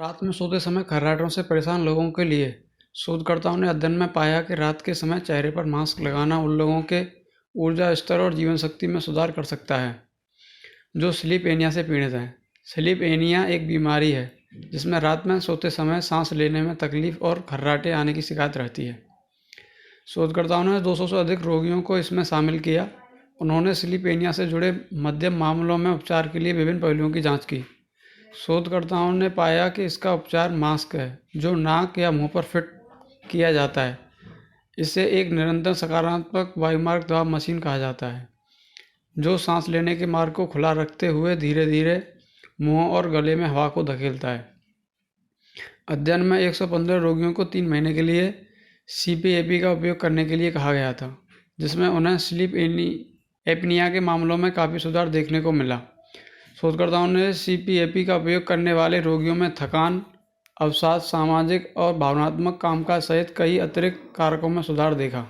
रात में सोते समय खर्राटों से परेशान लोगों के लिए शोधकर्ताओं ने अध्ययन में पाया कि रात के समय चेहरे पर मास्क लगाना उन लोगों के ऊर्जा स्तर और जीवन शक्ति में सुधार कर सकता है जो स्लीप एनिया से पीड़ित हैं। स्लीप एनिया एक बीमारी है जिसमें रात में सोते समय सांस लेने में तकलीफ और खर्राटे आने की शिकायत रहती है। शोधकर्ताओं ने 200 से अधिक रोगियों को इसमें शामिल किया। उन्होंने स्लीप एनिया से जुड़े मध्यम मामलों में उपचार के लिए विभिन्न पहलुओं की जांच की। शोधकर्ताओं ने पाया कि इसका उपचार मास्क है जो नाक या मुंह पर फिट किया जाता है। इसे एक निरंतर सकारात्मक वायुमार्ग दबाव मशीन कहा जाता है जो सांस लेने के मार्ग को खुला रखते हुए धीरे धीरे मुंह और गले में हवा को धकेलता है। अध्ययन में 115 रोगियों को 3 महीने के लिए सीपीएपी का उपयोग करने के लिए कहा गया था जिसमें उन्हें स्लीप एपनिया के मामलों में काफ़ी सुधार देखने को मिला। शोधकर्ताओं ने सीपीएपी का उपयोग करने वाले रोगियों में थकान, अवसाद, सामाजिक और भावनात्मक कामकाज सहित कई अतिरिक्त कारकों में सुधार देखा।